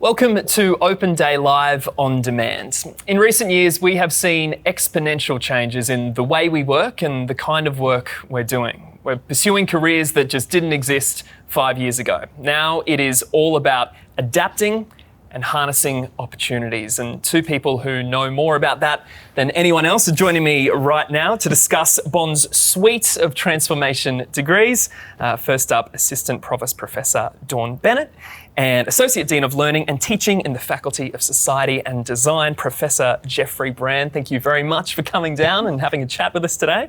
Welcome to Open Day Live on Demand. In recent years, we have seen exponential changes in the way we work and the kind of work we're doing. We're pursuing careers that just didn't exist 5 years ago. Now it is all about adapting and harnessing opportunities. And two people who know more about that than anyone else are joining me right now to discuss Bond's suite of transformation degrees. First up, Assistant Provost Professor Dawn Bennett and Associate Dean of Learning and Teaching in the Faculty of Society and Design, Professor Jeffrey Brand. Thank you very much for coming down and having a chat with us today.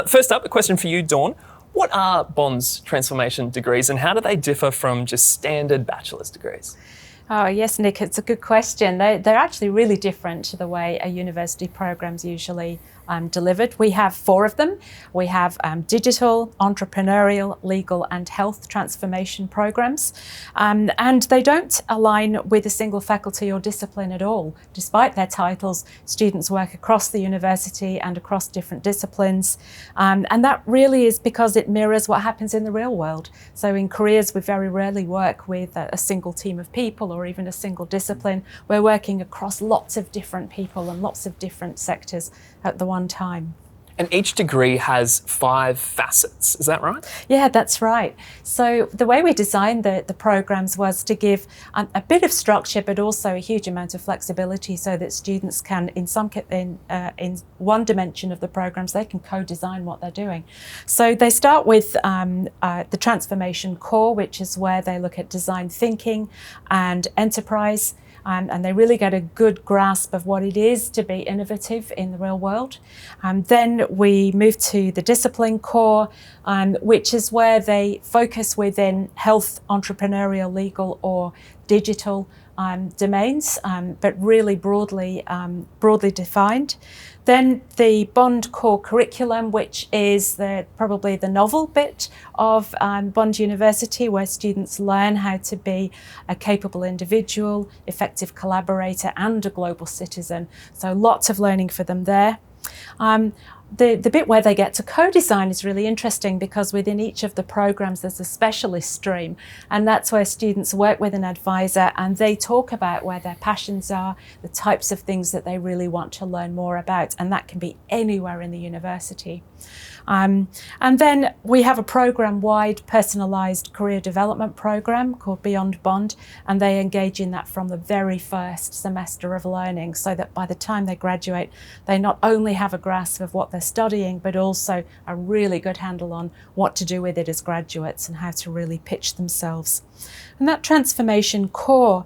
First up, a question for you, Dawn. What are Bond's transformation degrees and how do they differ from just standard bachelor's degrees? Oh yes, Nick, it's a good question. They're actually really different to the way a university program's usually delivered. We have 4 of them. We have digital, entrepreneurial, legal and health transformation programs. And they don't align with a single faculty or discipline at all. Despite their titles, students work across the university and across different disciplines. And that really is because it mirrors what happens in the real world. So in careers, we very rarely work with a single team of people or even a single discipline. We're working across lots of different people and lots of different sectors at the one time. And each degree has 5 facets, is that right? Yeah, that's right. So the way we designed the programs was to give a bit of structure, but also a huge amount of flexibility so that students can, in one dimension of the programs, they can co-design what they're doing. So they start with the transformation core, which is where they look at design thinking and enterprise. And they really get a good grasp of what it is to be innovative in the real world. Then we move to the discipline core, which is where they focus within health, entrepreneurial, legal or digital domains, but really broadly defined. Then the Bond core curriculum, which is probably the novel bit of Bond University, where students learn how to be a capable individual, effective collaborator and a global citizen. So lots of learning for them there. The bit where they get to co-design is really interesting because within each of the programs there's a specialist stream, and that's where students work with an advisor and they talk about where their passions are, the types of things that they really want to learn more about, and that can be anywhere in the university. And then we have a program-wide personalised career development program called Beyond Bond, and they engage in that from the very first semester of learning so that by the time they graduate, they not only have a grasp of what they're studying, but also a really good handle on what to do with it as graduates and how to really pitch themselves. And that transformation core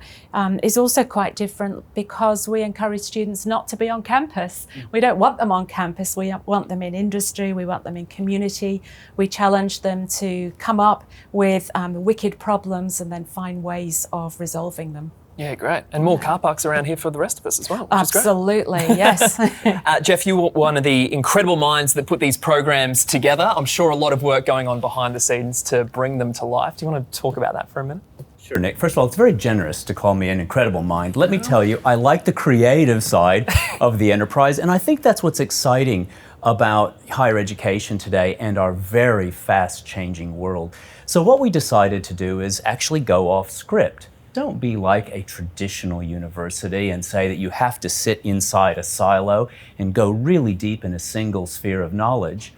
is also quite different because we encourage students not to be on campus. We don't want them on campus, we want them in industry, we want them in community. We challenge them to come up with wicked problems and then find ways of resolving them. Yeah, great. And more car parks around here for the rest of us as well, which Absolutely, is great. Yes. Jeff, you were one of the incredible minds that put these programs together. I'm sure a lot of work going on behind the scenes to bring them to life. Do you want to talk about that for a minute? Sure, Nick. First of all, it's very generous to call me an incredible mind. Let me tell you, I like the creative side of the enterprise, and I think that's what's exciting about higher education today and our very fast-changing world. So what we decided to do is actually go off script. Don't be like a traditional university and say that you have to sit inside a silo and go really deep in a single sphere of knowledge.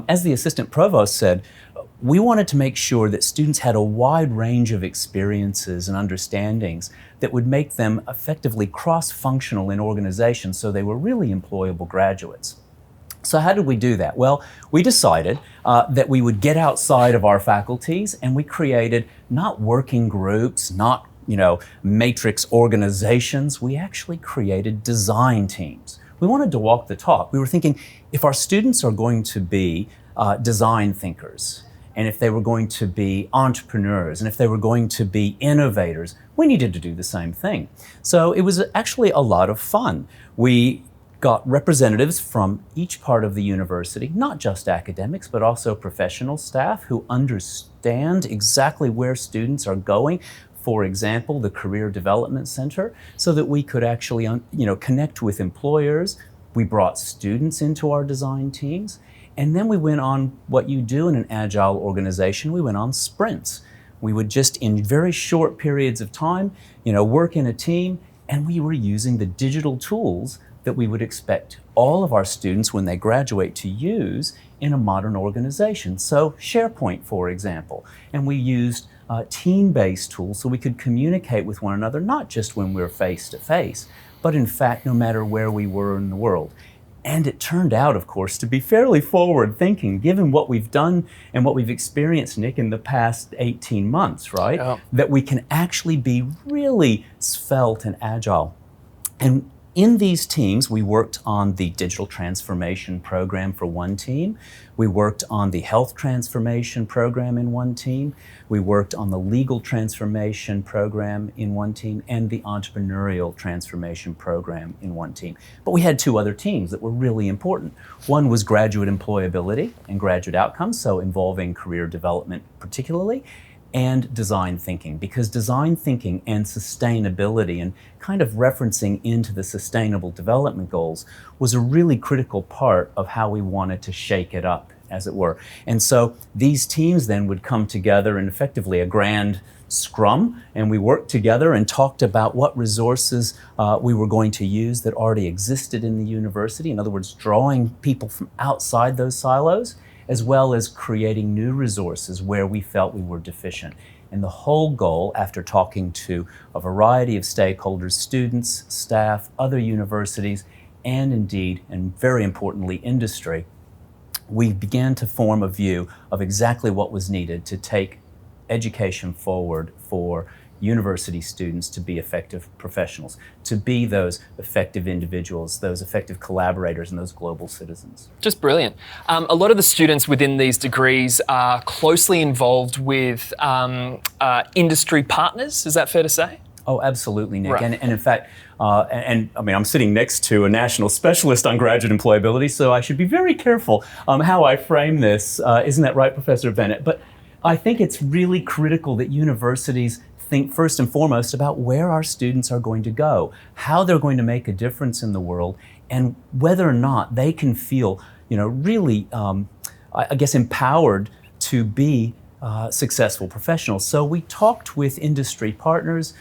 As the assistant provost said, we wanted to make sure that students had a wide range of experiences and understandings that would make them effectively cross-functional in organizations so they were really employable graduates. So how did we do that? Well, we decided that we would get outside of our faculties and we created not working groups, not matrix organizations. We actually created design teams. We wanted to walk the talk. We were thinking if our students are going to be design thinkers, and if they were going to be entrepreneurs, and if they were going to be innovators, we needed to do the same thing. So it was actually a lot of fun. We got representatives from each part of the university, not just academics, but also professional staff who understand exactly where students are going. For example, the Career Development Center, so that we could actually connect with employers. We brought students into our design teams. And then we went on what you do in an agile organization. We went on sprints. We would just, in very short periods of time, work in a team, and we were using the digital tools that we would expect all of our students, when they graduate, to use in a modern organization. So SharePoint, for example. And we used team-based tools so we could communicate with one another, not just when we were face-to-face, but in fact, no matter where we were in the world. And it turned out, of course, to be fairly forward-thinking, given what we've done and what we've experienced, Nick, in the past 18 months, right? Yeah. That we can actually be really svelte and agile. And in these teams, we worked on the digital transformation program for one team. We worked on the health transformation program in one team. We worked on the legal transformation program in one team and the entrepreneurial transformation program in one team. But we had two other teams that were really important. One was graduate employability and graduate outcomes, so involving career development particularly, and design thinking, because design thinking and sustainability, and kind of referencing into the Sustainable Development Goals, was a really critical part of how we wanted to shake it up, as it were. And so these teams then would come together in effectively a grand scrum, and we worked together and talked about what resources we were going to use that already existed in the university. In other words, drawing people from outside those silos, as well as creating new resources where we felt we were deficient. And the whole goal, after talking to a variety of stakeholders, students, staff, other universities, and indeed, and very importantly, industry, we began to form a view of exactly what was needed to take education forward for university students to be effective professionals, to be those effective individuals, those effective collaborators, and those global citizens. Just brilliant. A lot of the students within these degrees are closely involved with industry partners. Is that fair to say? Oh, absolutely, Nick. Right. And in fact, I'm sitting next to a national specialist on graduate employability, so I should be very careful how I frame this. Isn't that right, Professor Bennett? But I think it's really critical that universities think first and foremost about where our students are going to go, how they're going to make a difference in the world, and whether or not they can feel, really, empowered to be successful professionals. So we talked with industry partners,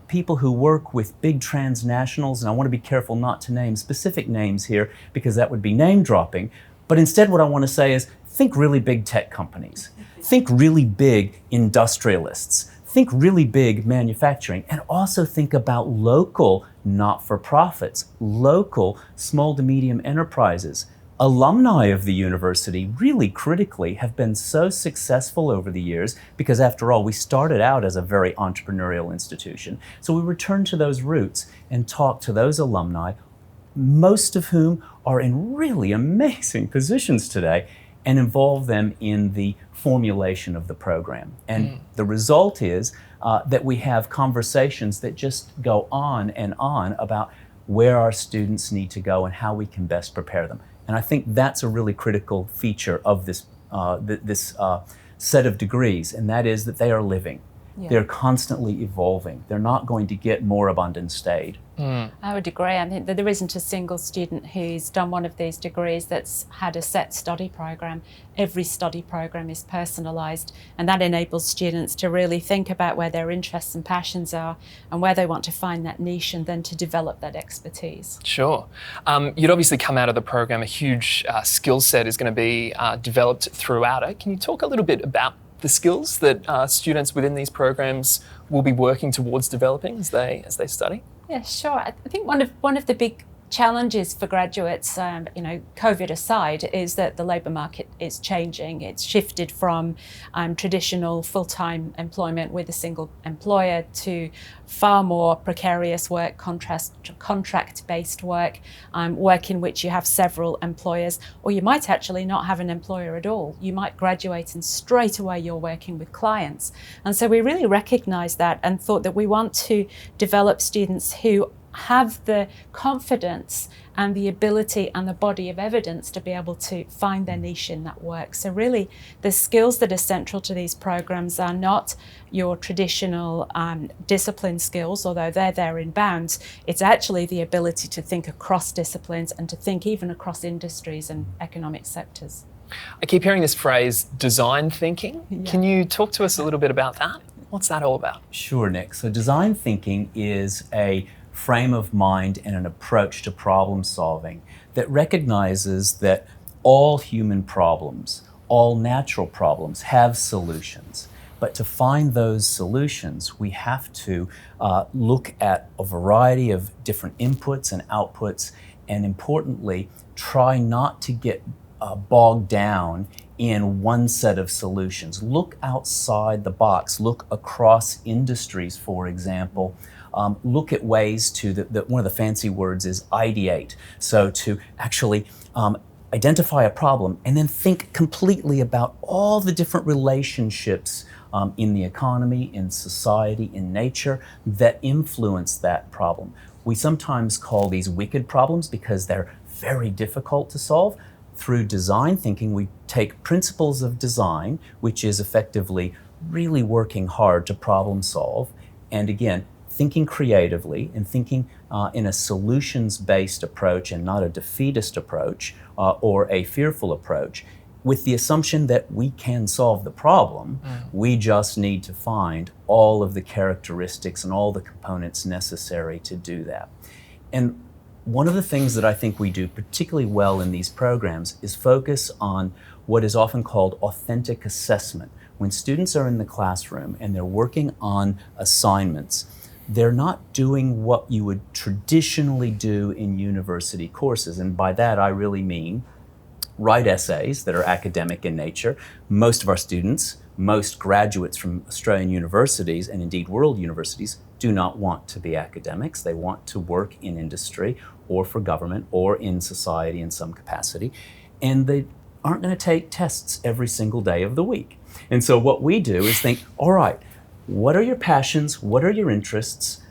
people who work with big transnationals, and I want to be careful not to name specific names here because that would be name dropping. But instead what I want to say is think really big tech companies, think really big industrialists, think really big manufacturing, and also think about local not-for-profits, local small to medium enterprises. Alumni of the university really critically have been so successful over the years because after all, we started out as a very entrepreneurial institution. So we returned to those roots and talked to those alumni, most of whom are in really amazing positions today, and involve them in the formulation of the program. And the result is that we have conversations that just go on and on about where our students need to go and how we can best prepare them. And I think that's a really critical feature of this set of degrees, and that is that they are living. Yeah. They're constantly evolving. They're not going to get more abundant stayed. I would agree. I think that there isn't a single student who's done one of these degrees that's had a set study program. Every study program is personalised, and that enables students to really think about where their interests and passions are and where they want to find that niche, and then to develop that expertise. Sure. You'd obviously come out of the program, a huge skill set is going to be developed throughout it. Can you talk a little bit about the skills that students within these programs will be working towards developing as they study? Yeah, sure. I think one of the big challenges for graduates, COVID aside, is that the labour market is changing. It's shifted from traditional full-time employment with a single employer to far more precarious work, contract-based work, work in which you have several employers, or you might actually not have an employer at all. You might graduate and straight away you're working with clients. And so we really recognised that and thought that we want to develop students who have the confidence and the ability and the body of evidence to be able to find their niche in that work. So really, the skills that are central to these programs are not your traditional discipline skills, although they're there in bounds. It's actually the ability to think across disciplines and to think even across industries and economic sectors. I keep hearing this phrase, design thinking. Yeah. Can you talk to us a little bit about that? What's that all about? Sure, Nick. So design thinking is a frame of mind and an approach to problem solving that recognizes that all human problems, all natural problems have solutions. But to find those solutions, we have to look at a variety of different inputs and outputs, and importantly, try not to get bogged down in one set of solutions. Look outside the box, look across industries, for example. Look at ways to, one of the fancy words is ideate. So to actually identify a problem and then think completely about all the different relationships in the economy, in society, in nature that influence that problem. We sometimes call these wicked problems because they're very difficult to solve. Through design thinking, we take principles of design, which is effectively really working hard to problem solve, and again, thinking creatively and thinking in a solutions-based approach and not a defeatist approach or a fearful approach, with the assumption that we can solve the problem. We just need to find all of the characteristics and all the components necessary to do that. And one of the things that I think we do particularly well in these programs is focus on what is often called authentic assessment. When students are in the classroom and they're working on assignments, they're not doing what you would traditionally do in university courses. And by that, I really mean write essays that are academic in nature. Most of our students, most graduates from Australian universities and indeed world universities do not want to be academics. They want to work in industry or for government or in society in some capacity. And they aren't going to take tests every single day of the week. And so what we do is think, all right, what are your passions? What are your interests?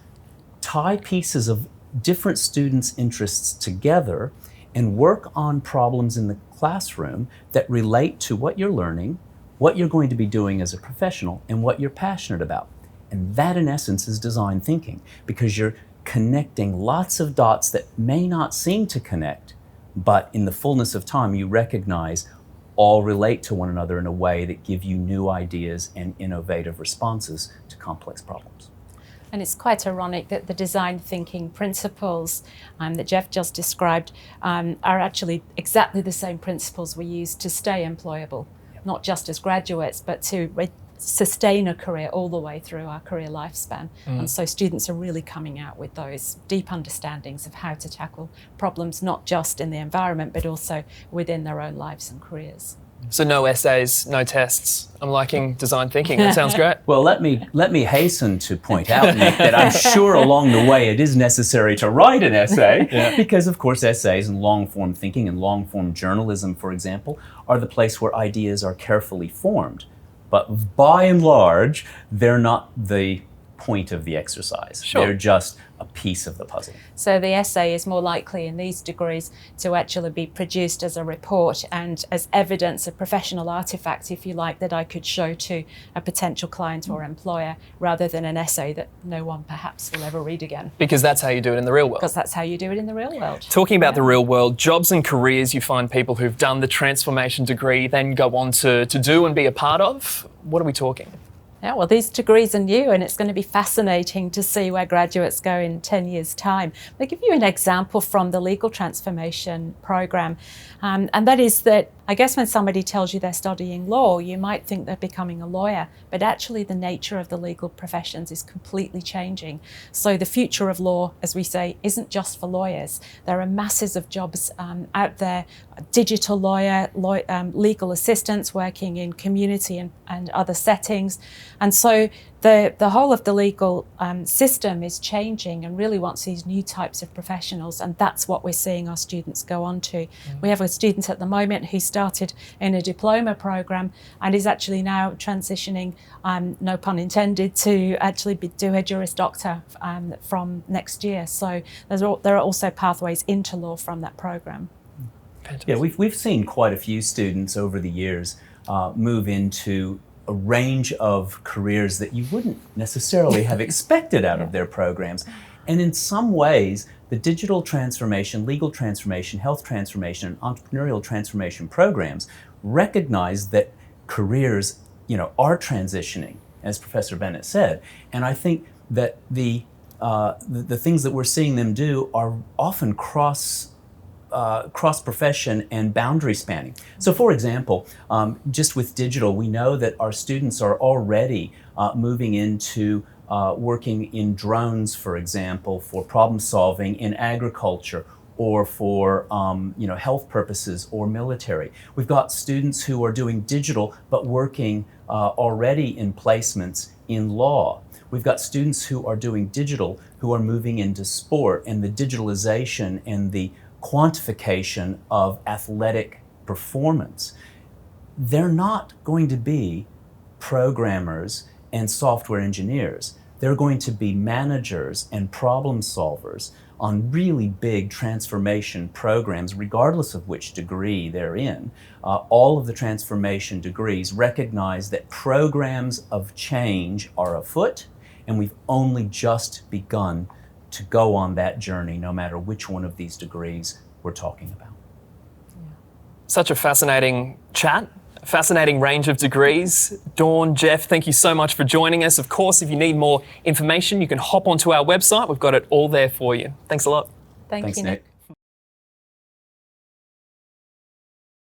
Tie pieces of different students' interests together and work on problems in the classroom that relate to what you're learning, what you're going to be doing as a professional, and what you're passionate about. And that, in essence, is design thinking, because you're connecting lots of dots that may not seem to connect, but in the fullness of time, you recognize all relate to one another in a way that give you new ideas and innovative responses to complex problems. And it's quite ironic that the design thinking principles that Jeff just described are actually exactly the same principles we use to stay employable, not just as graduates, but to sustain a career all the way through our career lifespan. And so students are really coming out with those deep understandings of how to tackle problems, not just in the environment, but also within their own lives and careers. So no essays, no tests. I'm liking design thinking. That sounds great. Well, let me hasten to point out, Nick, that I'm sure along the way it is necessary to write an essay, because of course essays and long-form thinking and long-form journalism, for example, are the place where ideas are carefully formed. But by and large, they're not the point of the exercise. Sure. They're just a piece of the puzzle. So the essay is more likely in these degrees to actually be produced as a report and as evidence, a professional artifact, if you like, that I could show to a potential client or employer, rather than an essay that no one perhaps will ever read again. Because that's how you do it in the real world. Because that's how you do it in the real world. Talking about the real world, jobs and careers you find people who've done the transformation degree then go on to do and be a part of. What are we talking? Yeah, well, these degrees are new, and it's going to be fascinating to see where graduates go in 10 years' time. I'll give you an example from the legal transformation program, and that is that I guess when somebody tells you they're studying law, you might think they're becoming a lawyer, but actually the nature of the legal professions is completely changing. So the future of law, as we say, isn't just for lawyers. There are masses of jobs out there, digital lawyer, legal assistants working in community and other settings. And so the whole of the legal system is changing and really wants these new types of professionals, and that's what we're seeing our students go on to. We have a student at the moment who started in a diploma program and is actually now transitioning, no pun intended, to actually do her Juris Doctor from next year. So there are also pathways into law from that program. Fantastic. Yeah, we've seen quite a few students over the years move into a range of careers that you wouldn't necessarily have expected out of their programs. And in some ways, the digital transformation, legal transformation, health transformation, and entrepreneurial transformation programs recognize that careers, are transitioning, as Professor Bennett said. And I think that the things that we're seeing them do are often cross-profession and boundary spanning. So for example, just with digital, we know that our students are already moving into working in drones, for example, for problem solving in agriculture or for health purposes or military. We've got students who are doing digital but working already in placements in law. We've got students who are doing digital who are moving into sport and the digitalization and the quantification of athletic performance. They're not going to be programmers and software engineers. They're going to be managers and problem solvers on really big transformation programs, regardless of which degree they're in. All of the transformation degrees recognize that programs of change are afoot, and we've only just begun to go on that journey, no matter which one of these degrees we're talking about. Such a fascinating chat, a fascinating range of degrees. Dawn, Jeff, thank you so much for joining us. Of course, if you need more information, you can hop onto our website. We've got it all there for you. Thanks a lot. Thanks, Nick.